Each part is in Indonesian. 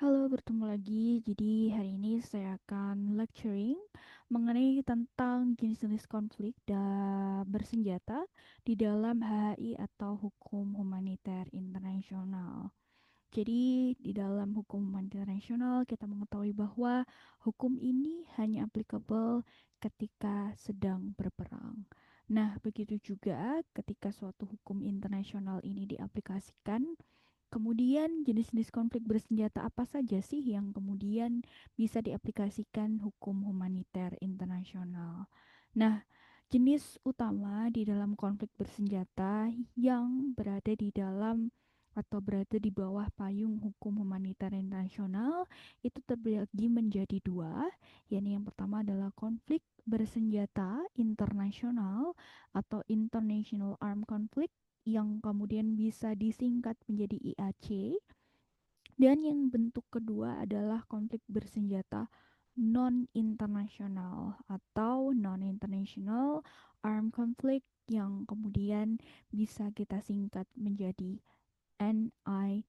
Halo, bertemu lagi. Jadi hari ini saya akan lecturing mengenai tentang jenis-jenis konflik bersenjata di dalam HHI atau hukum humaniter internasional. Jadi di dalam hukum humaniter internasional kita mengetahui bahwa hukum ini hanya applicable ketika sedang berperang. Nah, begitu juga ketika suatu hukum internasional ini diaplikasikan. Kemudian jenis-jenis konflik bersenjata apa saja sih yang kemudian bisa diaplikasikan hukum humaniter internasional? Nah, jenis utama di dalam konflik bersenjata yang berada di dalam atau berada di bawah payung hukum humaniter internasional itu terbagi menjadi dua, yakni yang pertama adalah konflik bersenjata internasional atau International Armed Conflict yang kemudian bisa disingkat menjadi IAC, dan yang bentuk kedua adalah konflik bersenjata non-internasional atau non-international armed conflict yang kemudian bisa kita singkat menjadi NIAC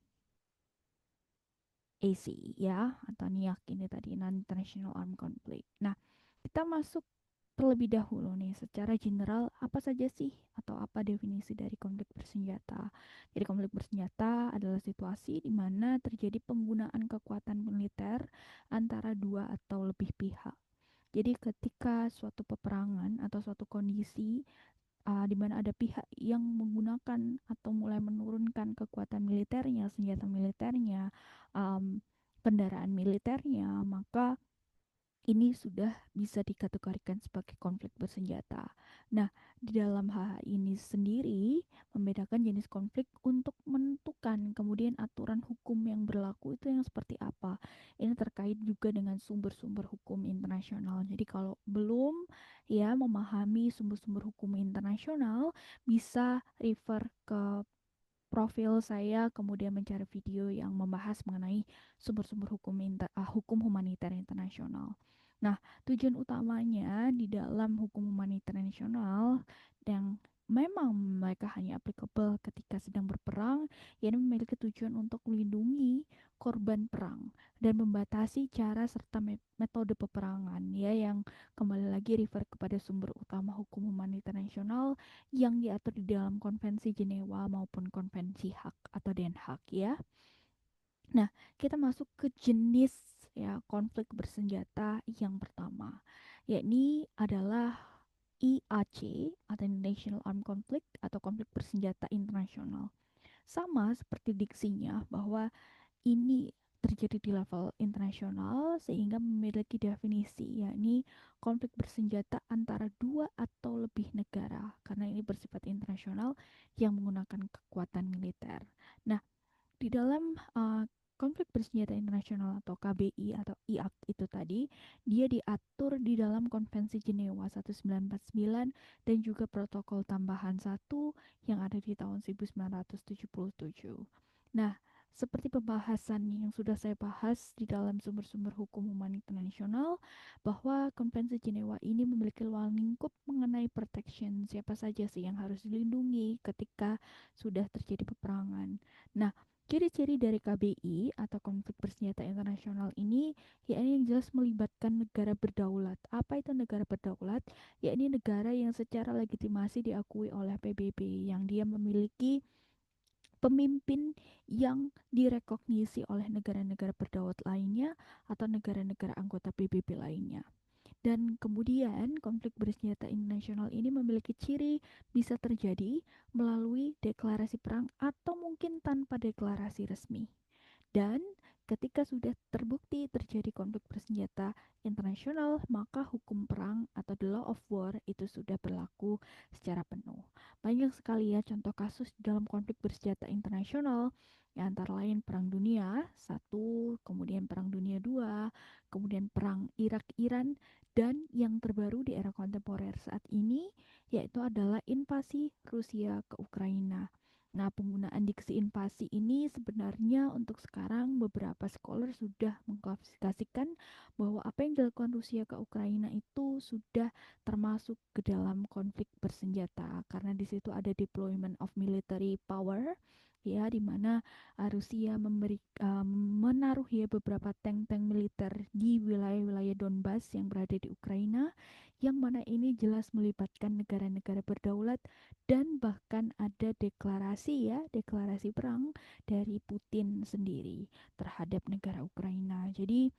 ya, atau NIAC ini tadi non-international armed conflict. Nah, kita masuk terlebih dahulu nih, secara general apa saja sih atau apa definisi dari konflik bersenjata? Jadi konflik bersenjata adalah situasi di mana terjadi penggunaan kekuatan militer antara dua atau lebih pihak. Jadi ketika suatu peperangan atau suatu kondisi di mana ada pihak yang menggunakan atau mulai menurunkan kekuatan militernya, senjata militernya, um, kendaraan militernya, maka ini sudah bisa dikategorikan sebagai konflik bersenjata. Nah, di dalam hal ini sendiri membedakan jenis konflik untuk menentukan kemudian aturan hukum yang berlaku itu yang seperti apa. Ini terkait juga dengan sumber-sumber hukum internasional. Jadi kalau belum ya memahami sumber-sumber hukum internasional, bisa refer ke profil saya kemudian mencari video yang membahas mengenai sumber-sumber hukum humaniter internasional. Nah, tujuan utamanya di dalam hukum humaniter internasional yang memang mereka hanya applicable ketika sedang berperang, yakni memiliki tujuan untuk melindungi korban perang dan membatasi cara serta metode peperangan ya, yang kembali lagi refer kepada sumber utama hukum humaniter internasional yang diatur di dalam Konvensi Jenewa maupun Konvensi Hak atau Den Haag ya. Nah, kita masuk ke jenis ya konflik bersenjata yang pertama, yakni adalah IAC atau International Armed Conflict atau konflik bersenjata internasional. Sama seperti diksinya bahwa ini terjadi di level internasional sehingga memiliki definisi, yakni konflik bersenjata antara dua atau lebih negara karena ini bersifat internasional yang menggunakan kekuatan militer. Nah, di dalam konflik bersenjata internasional atau KBI atau IAC itu tadi, dia diatur di dalam Konvensi Jenewa 1949 dan juga protokol tambahan 1 yang ada di tahun 1977. Nah, seperti pembahasan yang sudah saya bahas di dalam sumber-sumber hukum humaniter internasional, bahwa Konvensi Jenewa ini memiliki ruang lingkup mengenai protection siapa saja sih yang harus dilindungi ketika sudah terjadi peperangan. Nah, ciri-ciri dari KBI atau konflik bersenjata internasional ini yakni yang jelas melibatkan negara berdaulat. Apa itu negara berdaulat? Yakni negara yang secara legitimasi diakui oleh PBB, yang dia memiliki pemimpin yang direkognisi oleh negara-negara berdaulat lainnya atau negara-negara anggota PBB lainnya. Dan kemudian konflik bersenjata internasional ini memiliki ciri bisa terjadi melalui deklarasi perang atau mungkin tanpa deklarasi resmi. Dan ketika sudah terbukti terjadi konflik bersenjata internasional, maka hukum perang atau the law of war itu sudah berlaku secara penuh. Banyak sekali ya contoh kasus dalam konflik bersenjata internasional, ya antara lain Perang Dunia I, kemudian Perang Dunia II, kemudian Perang Irak-Iran, dan yang terbaru di era kontemporer saat ini yaitu adalah invasi Rusia ke Ukraina. Nah, penggunaan diksi invasi ini sebenarnya untuk sekarang beberapa scholar sudah mengklasifikasikan bahwa apa yang dilakukan Rusia ke Ukraina itu sudah termasuk ke dalam konflik bersenjata karena di situ ada deployment of military power ya, di mana Rusia menaruh ya beberapa tank-tank militer di wilayah-wilayah Donbas yang berada di Ukraina, yang mana ini jelas melibatkan negara-negara berdaulat dan bahkan ada deklarasi perang dari Putin sendiri terhadap negara Ukraina. Jadi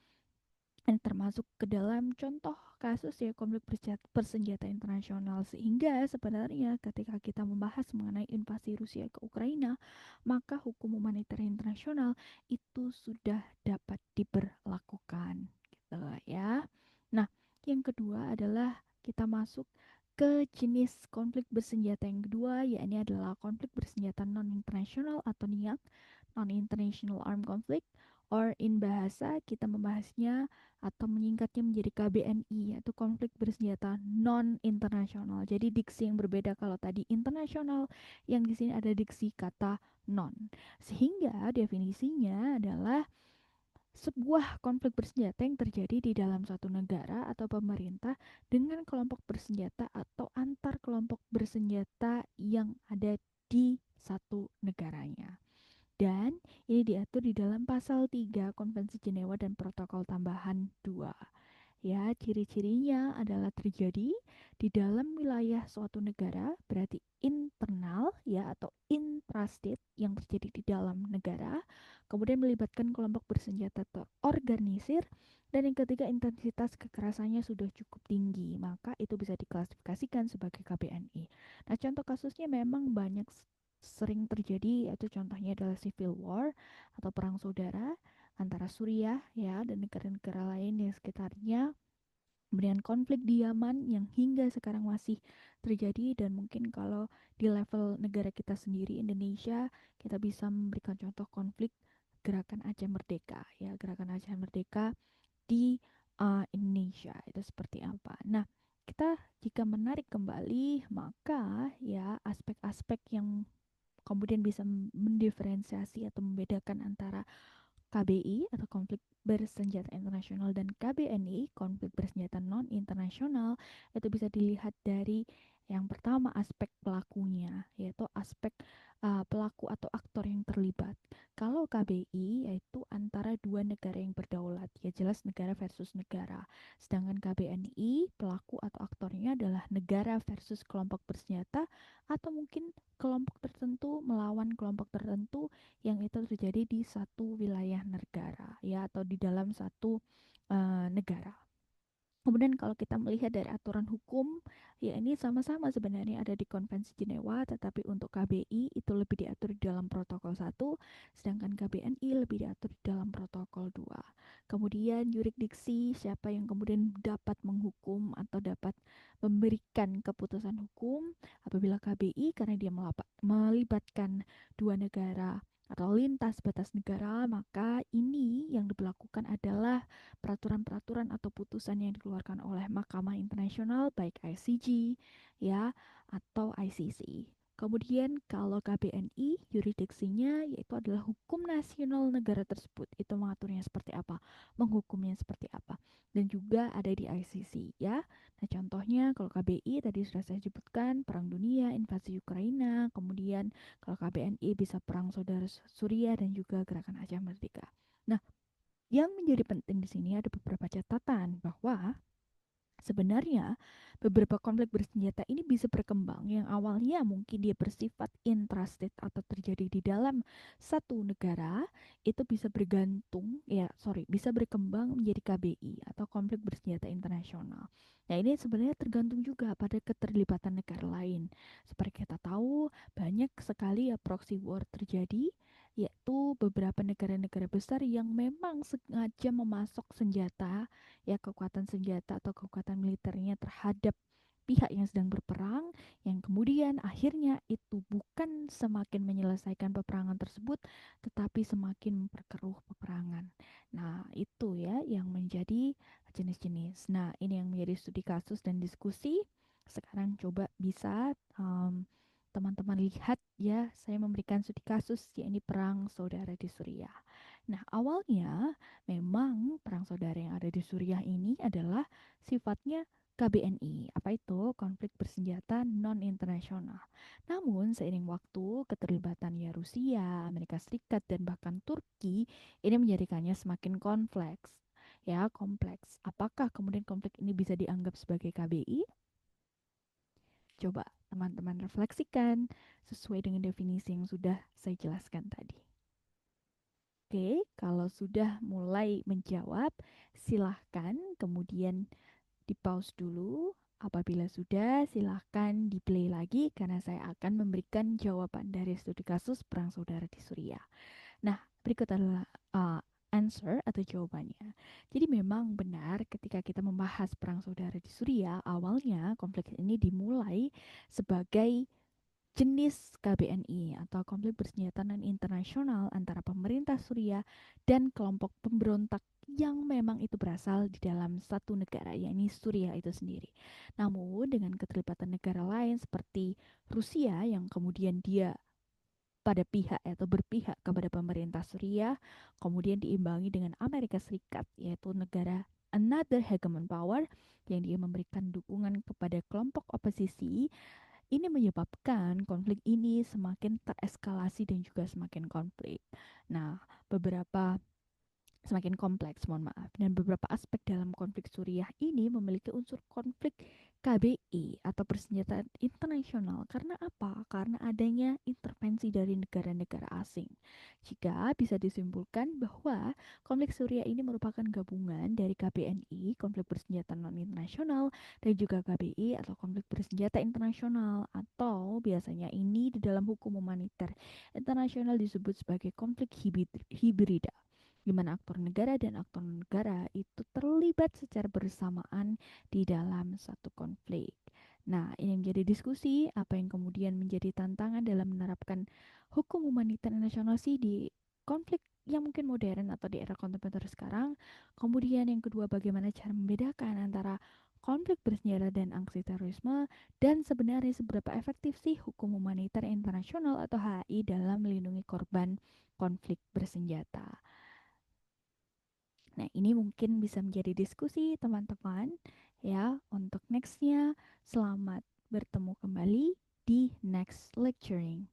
ini termasuk ke dalam contoh kasus ya konflik bersenjata internasional, sehingga sebenarnya ketika kita membahas mengenai invasi Rusia ke Ukraina, maka hukum humaniter internasional itu sudah dapat diberlakukan gitu ya. Nah, yang kedua adalah kita masuk ke jenis konflik bersenjata yang kedua, yakni adalah konflik bersenjata non internasional atau NIAC, non international armed conflict, or in bahasa kita membahasnya atau menyingkatnya menjadi KBNI, yaitu konflik bersenjata non internasional. Jadi diksi yang berbeda, kalau tadi internasional, yang di sini ada diksi kata non. Sehingga definisinya adalah sebuah konflik bersenjata yang terjadi di dalam suatu negara atau pemerintah dengan kelompok bersenjata atau antar kelompok bersenjata yang ada di satu negaranya. Dan ini diatur di dalam pasal 3 Konvensi Jenewa dan Protokol Tambahan 2. Ya, ciri-cirinya adalah terjadi di dalam wilayah suatu negara, berarti internal ya atau intrastate yang terjadi di dalam negara, kemudian melibatkan kelompok bersenjata terorganisir, dan yang ketiga intensitas kekerasannya sudah cukup tinggi, maka itu bisa diklasifikasikan sebagai KBNI. Nah, contoh kasusnya memang banyak sering terjadi, yaitu contohnya adalah civil war atau perang saudara antara Suriah ya dan negara-negara lain di sekitarnya. Kemudian konflik di Yaman yang hingga sekarang masih terjadi, dan mungkin kalau di level negara kita sendiri Indonesia, kita bisa memberikan contoh konflik Gerakan Aceh Merdeka ya, Gerakan Aceh Merdeka di Indonesia itu seperti apa. Nah, kita jika menarik kembali, maka ya aspek-aspek yang kemudian bisa mendiferensiasi atau membedakan antara KBI atau konflik bersenjata internasional dan KBNI konflik bersenjata non internasional itu bisa dilihat dari yang pertama aspek pelakunya, yaitu aspek pelaku atau aktor yang terlibat. Kalau KBI yaitu antara dua negara yang berdaulat, ya jelas negara versus negara. Sedangkan KBNI pelaku atau aktornya adalah negara versus kelompok bersenjata atau mungkin kelompok tertentu melawan kelompok tertentu yang itu terjadi di satu wilayah negara ya atau di dalam satu negara. Kemudian kalau kita melihat dari aturan hukum, ya ini sama-sama sebenarnya ada di Konvensi Jenewa, tetapi untuk KBI itu lebih diatur di dalam Protokol 1, sedangkan KBNI lebih diatur di dalam Protokol 2. Kemudian yurisdiksi, siapa yang kemudian dapat menghukum atau dapat memberikan keputusan hukum apabila KBI, karena dia melibatkan dua negara atau lintas batas negara, maka ini yang diberlakukan adalah peraturan-peraturan atau putusan yang dikeluarkan oleh Mahkamah Internasional baik ICJ ya atau ICC. Kemudian kalau KBNI yurisdiksinya yaitu adalah hukum nasional negara tersebut. Itu mengaturnya seperti apa, menghukumnya seperti apa. Dan juga ada di ICC ya. Nah, contohnya kalau KBI tadi sudah saya sebutkan perang dunia, invasi Ukraina, kemudian kalau KBNI bisa perang saudara Suriah dan juga gerakan Aceh Merdeka. Nah, yang menjadi penting di sini ada beberapa catatan bahwa sebenarnya beberapa konflik bersenjata ini bisa berkembang yang awalnya mungkin dia bersifat intrastate atau terjadi di dalam satu negara, itu bisa bisa berkembang menjadi KBI atau konflik bersenjata internasional. Nah, ini sebenarnya tergantung juga pada keterlibatan negara lain. Seperti kita tahu, banyak sekali ya proxy war terjadi, yaitu beberapa negara-negara besar yang memang sengaja memasok senjata, ya kekuatan senjata atau kekuatan militernya terhadap pihak yang sedang berperang, yang kemudian akhirnya itu bukan semakin menyelesaikan peperangan tersebut tetapi semakin memperkeruh peperangan. Nah, itu ya yang menjadi jenis-jenis. Nah, ini yang menjadi studi kasus dan diskusi. Sekarang coba bisa teman-teman lihat ya, saya memberikan studi kasus yakni perang saudara di Suriah. Nah, awalnya memang perang saudara yang ada di Suriah ini adalah sifatnya KBNI. Apa itu? Konflik bersenjata non-internasional. Namun, seiring waktu, keterlibatan ya Rusia, Amerika Serikat, dan bahkan Turki ini menjadikannya semakin kompleks. Ya, kompleks. Apakah kemudian konflik ini bisa dianggap sebagai KBI? Coba teman-teman refleksikan sesuai dengan definisi yang sudah saya jelaskan tadi. Oke, kalau sudah mulai menjawab, silahkan kemudian di pause dulu. Apabila sudah, silahkan di play lagi karena saya akan memberikan jawaban dari studi kasus perang saudara di Suriah. Nah, berikut adalah answer atau jawabannya. Jadi memang benar ketika kita membahas perang saudara di Suriah, awalnya konflik ini dimulai sebagai jenis KBNI atau konflik bersenjata non internasional antara pemerintah Suriah dan kelompok pemberontak yang memang itu berasal di dalam satu negara, yakni Suriah itu sendiri. Namun dengan keterlibatan negara lain seperti Rusia yang kemudian dia pada pihak atau berpihak kepada pemerintah Suriah, kemudian diimbangi dengan Amerika Serikat, yaitu negara another hegemon power yang dia memberikan dukungan kepada kelompok oposisi. Ini menyebabkan konflik ini semakin tereskalasi dan juga semakin konflik. Nah, beberapa semakin kompleks, mohon maaf. Dan beberapa aspek dalam konflik Suriah ini memiliki unsur konflik KBI atau persenjataan internasional. Karena apa? Karena adanya intervensi dari negara-negara asing. Jika bisa disimpulkan bahwa konflik Suriah ini merupakan gabungan dari KBNI, konflik bersenjata non internasional, dan juga KBI atau konflik bersenjata internasional, atau biasanya ini di dalam hukum humaniter internasional disebut sebagai konflik hibrida, di mana aktor negara dan aktor negara itu terlibat secara bersamaan di dalam satu konflik. Nah, ini menjadi diskusi apa yang kemudian menjadi tantangan dalam menerapkan hukum humaniter internasional sih di konflik yang mungkin modern atau di era kontemporer sekarang. Kemudian yang kedua, bagaimana cara membedakan antara konflik bersenjata dan aksi terorisme, dan sebenarnya seberapa efektif sih hukum humaniter internasional atau HI dalam melindungi korban konflik bersenjata. Nah, ini mungkin bisa menjadi diskusi teman-teman ya untuk nextnya. Selamat bertemu kembali di next lecturing.